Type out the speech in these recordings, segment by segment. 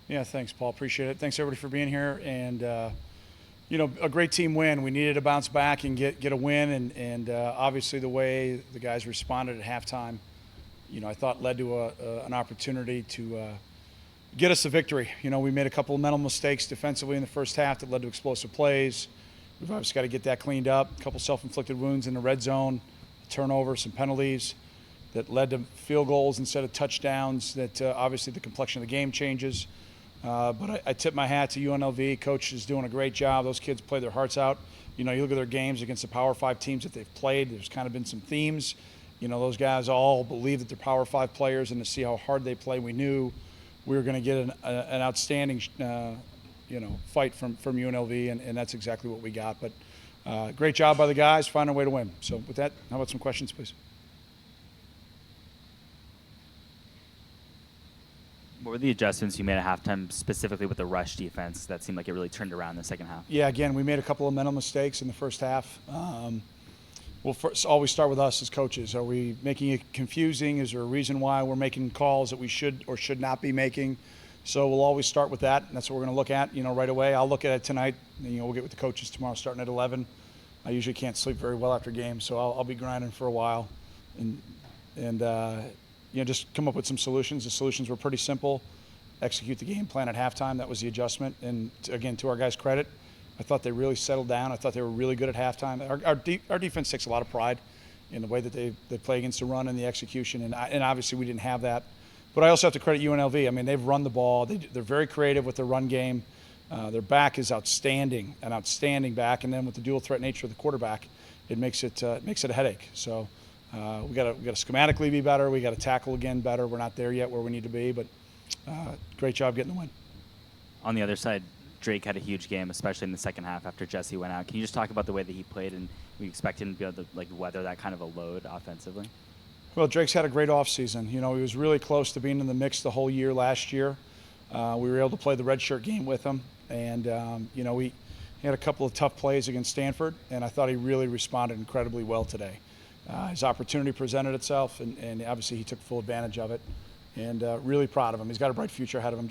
Yeah, thanks, Paul. Appreciate it. Thanks, everybody, for being here. And, a great team win. We needed to bounce back and get a win. And obviously, the way the guys responded at halftime, I thought led to an opportunity to get us a victory. We made a couple of mental mistakes defensively in the first half that led to explosive plays. We've obviously got to get that cleaned up. A couple self-inflicted wounds in the red zone, a turnover, some penalties that led to field goals instead of touchdowns. That obviously the complexion of the game changes. But I tip my hat to UNLV. Coach is doing a great job. Those kids play their hearts out. You look at their games against the Power 5 teams that they've played. There's kind of been some themes. Those guys all believe that they're Power 5 players, and to see how hard they play, we knew we were going to get an outstanding, fight from UNLV, and that's exactly what we got. But great job by the guys, finding a way to win. So with that, how about some questions, please? What were the adjustments you made at halftime, specifically with the rush defense that seemed like it really turned around in the second half? Yeah, again, we made a couple of mental mistakes in the first half. We'll first always start with us as coaches. Are we making it confusing? Is there a reason why we're making calls that we should or should not be making? So we'll always start with that, and that's what we're going to look at, right away. I'll look at it tonight. We'll get with the coaches tomorrow starting at 11. I usually can't sleep very well after games, so I'll be grinding for a while and just come up with some solutions. The solutions were pretty simple. Execute the game plan at halftime. That was the adjustment. And again, to our guys' credit, I thought they really settled down. I thought they were really good at halftime. Our defense takes a lot of pride in the way that they play against the run and the execution, and obviously we didn't have that. But I also have to credit UNLV. I mean, they've run the ball. They're very creative with their run game. Their back is outstanding, an outstanding back, and then with the dual threat nature of the quarterback, it makes it a headache. So we got to schematically be better. We got to tackle again better. We're not there yet where we need to be, but great job getting the win. On the other side, Drake had a huge game, especially in the second half after Jesse went out. Can you just talk about the way that he played, and we expect him to be able to weather that kind of a load offensively? Well, Drake's had a great offseason. He was really close to being in the mix the whole year last year. We were able to play the redshirt game with him, and he had a couple of tough plays against Stanford, and I thought he really responded incredibly well today. His opportunity presented itself, and obviously he took full advantage of it. And really proud of him. He's got a bright future ahead of him.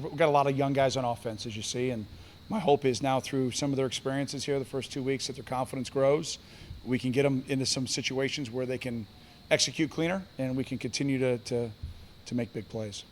We've got a lot of young guys on offense, as you see, and my hope is now through some of their experiences here the first 2 weeks that their confidence grows. We can get them into some situations where they can execute cleaner, and we can continue to make big plays.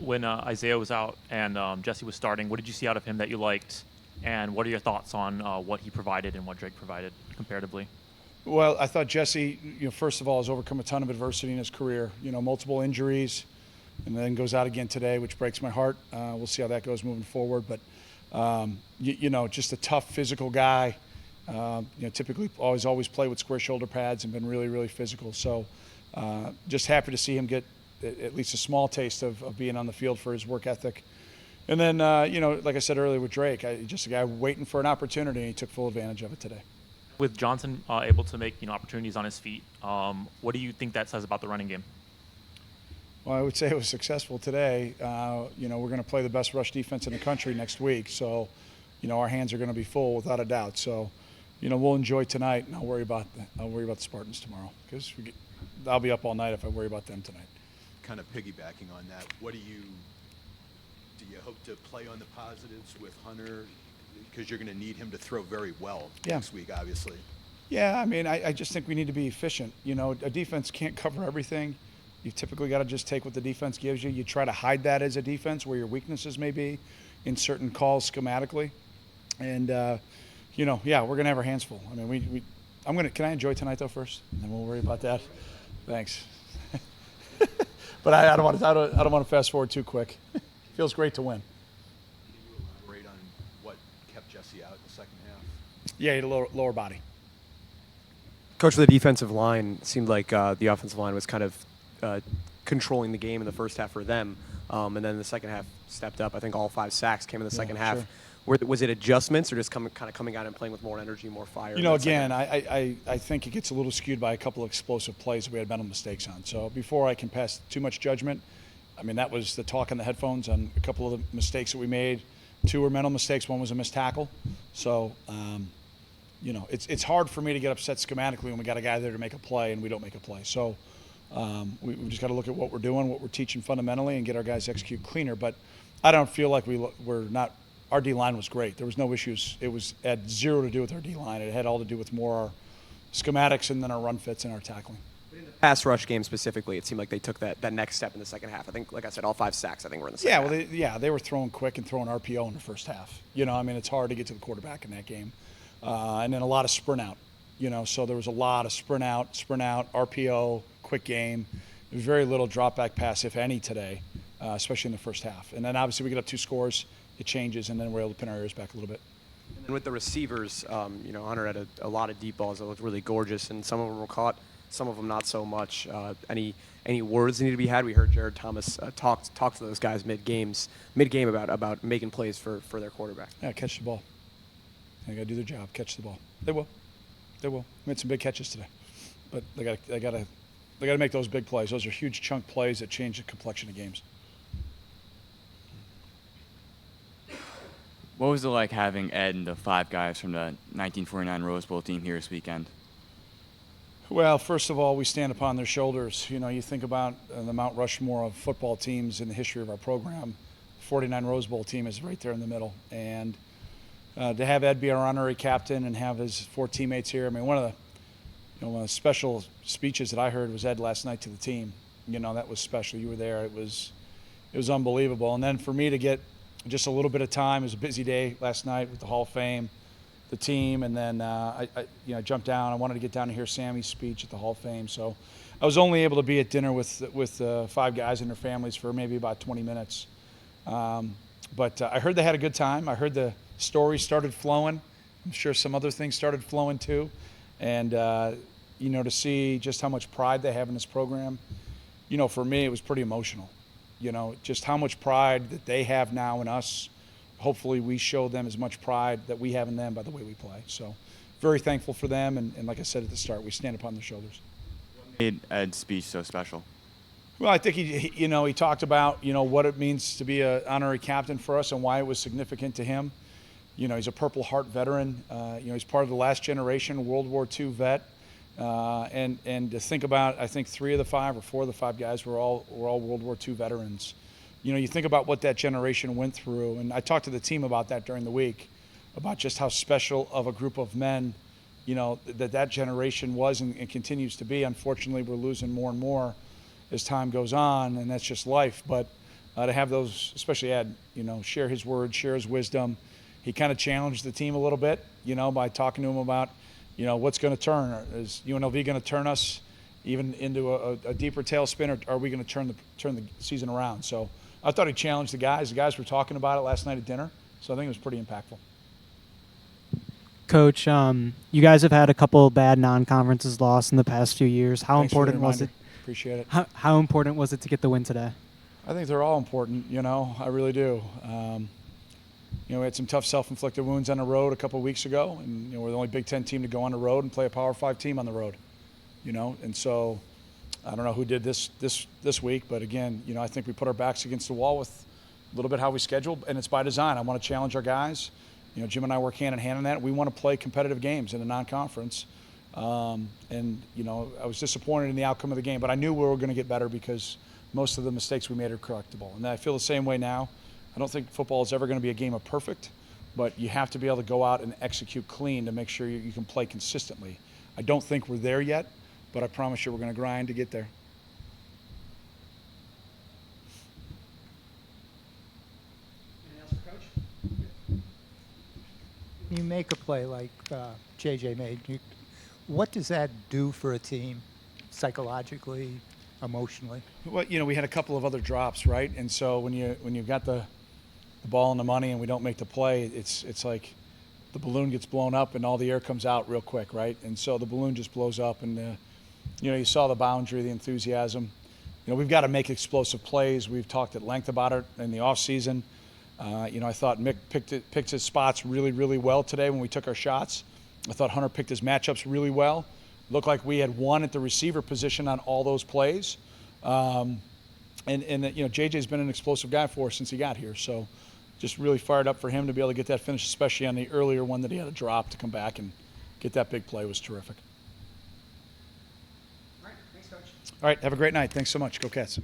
When Isaiah was out and Jesse was starting, what did you see out of him that you liked? And what are your thoughts on what he provided and what Drake provided comparatively? Well, I thought Jesse, first of all, has overcome a ton of adversity in his career. Multiple injuries, and then goes out again today, which breaks my heart. We'll see how that goes moving forward. But, just a tough physical guy. Typically always play with square shoulder pads and been really, really physical. So just happy to see him get at least a small taste of being on the field for his work ethic. And then, like I said earlier with Drake, just a guy waiting for an opportunity, and he took full advantage of it today. With Johnson able to make opportunities on his feet, what do you think that says about the running game? Well, I would say it was successful today. We're going to play the best rush defense in the country next week, so our hands are going to be full without a doubt. So, we'll enjoy tonight, and I'll worry about the Spartans tomorrow, because I'll be up all night if I worry about them tonight. Kind of piggybacking on that, do you hope to play on the positives with Hunter? Because you're going to need him to throw very well next week, obviously. Yeah, I just think we need to be efficient. A defense can't cover everything. You've typically got to just take what the defense gives you. You try to hide that as a defense where your weaknesses may be in certain calls schematically. And, we're going to have our hands full. Can I enjoy tonight, though, first? And then we'll worry about that. Thanks. But I don't want to fast forward too quick. Feels great to win. Jesse out in the second half? Yeah, he had a lower body. Coach, for the defensive line, seemed like the offensive line was kind of controlling the game in the first half for them, and then the second half stepped up. I think all 5 sacks came in the second half. Sure. Was it adjustments or just kind of coming out and playing with more energy, more fire? Again, I think it gets a little skewed by a couple of explosive plays that we had mental mistakes on. So before I can pass too much judgment, that was the talk in the headphones on a couple of the mistakes that we made. 2 were mental mistakes. 1 was a missed tackle. So, it's hard for me to get upset schematically when we got a guy there to make a play and we don't make a play. So we've just got to look at what we're doing, what we're teaching fundamentally, and get our guys to execute cleaner. But I don't feel like we're not. Our D-line was great. There was no issues. It had zero to do with our D-line. It had all to do with more our schematics and then our run fits and our tackling. Pass rush game specifically, it seemed like they took that next step in the second half. I think, like I said, all 5 sacks, I think, were in the second half. They were throwing quick and throwing RPO in the first half. I mean, it's hard to get to the quarterback in that game. And then a lot of sprint out, so there was a lot of sprint out, RPO, quick game. There was very little drop back pass, if any, today, especially in the first half. And then obviously we get up 2 scores, it changes, and then we're able to pin our ears back a little bit. And with the receivers, Hunter had a lot of deep balls that looked really gorgeous, and some of them were caught, some of them not so much. Any words that need to be had? We heard Jared Thomas talk to those guys mid-game about making plays for their quarterback. Yeah, catch the ball. They got to do their job, catch the ball. They will. Made some big catches today, but they got to make those big plays. Those are huge chunk plays that change the complexion of games. What was it like having Ed and the 5 guys from the 1949 Rose Bowl team here this weekend? Well, first of all, we stand upon their shoulders. You think about the Mount Rushmore of football teams in the history of our program. 49 Rose Bowl team is right there in the middle. And to have Ed be our honorary captain and have his 4 teammates here, I mean, one of the special speeches that I heard was Ed last night to the team. That was special. You were there. It was unbelievable. And then for me to get just a little bit of time, it was a busy day last night with the Hall of Fame, the team, and then I jumped down. I wanted to get down to hear Sammy's speech at the Hall of Fame. So I was only able to be at dinner with 5 guys and their families for maybe about 20 minutes. But I heard they had a good time. I heard the stories started flowing. I'm sure some other things started flowing too. And, to see just how much pride they have in this program, for me, it was pretty emotional. Just how much pride that they have now in us. Hopefully we show them as much pride that we have in them by the way we play. So very thankful for them. And like I said at the start, we stand upon their shoulders. What made Ed's speech so special? Well, I think he talked about, what it means to be an honorary captain for us and why it was significant to him. He's a Purple Heart veteran. He's part of the last generation World War II vet. And to think about, I think 3 of the 5 or 4 of the 5 guys were all World War II veterans. You think about what that generation went through, and I talked to the team about that during the week, about just how special of a group of men, that generation was and continues to be. Unfortunately, we're losing more and more as time goes on, and that's just life. But to have those, especially Ed, share his words, share his wisdom. He kind of challenged the team a little bit, by talking to him about, what's going to turn? Is UNLV going to turn us even into a deeper tailspin, or are we going to turn the season around? So I thought he challenged the guys. The guys were talking about it last night at dinner, so I think it was pretty impactful. Coach, you guys have had a couple bad non-conferences lost in the past few years. How Thanks for the important was it? reminder. Appreciate it. How important was it to get the win today? I think they're all important, I really do. We had some tough self-inflicted wounds on the road a couple of weeks ago, and we're the only Big Ten team to go on the road and play a Power 5 team on the road. And so I don't know who did this week, but again, I think we put our backs against the wall with a little bit how we scheduled, and it's by design. I want to challenge our guys. Jim and I work hand in hand on that. We want to play competitive games in a non-conference. I was disappointed in the outcome of the game, but I knew we were going to get better because most of the mistakes we made are correctable. And I feel the same way now. I don't think football is ever going to be a game of perfect, but you have to be able to go out and execute clean to make sure you can play consistently. I don't think we're there yet, but I promise you we're going to grind to get there. Anything else for Coach? You make a play like JJ made. What does that do for a team psychologically, emotionally? Well, we had a couple of other drops, right? And so when you've got the ball and the money and we don't make the play, it's like the balloon gets blown up and all the air comes out real quick, right? And so the balloon just blows up, and you saw the boundary, the enthusiasm. We've got to make explosive plays. We've talked at length about it in the off season. I thought Mick picked his spots really, really well today when we took our shots. I thought Hunter picked his matchups really well. Looked like we had won at the receiver position on all those plays. JJ's been an explosive guy for us since he got here. So just really fired up for him to be able to get that finish, especially on the earlier one that he had a drop to come back and get that big play was terrific. All right, thanks, Coach. All right, have a great night. Thanks so much. Go Cats.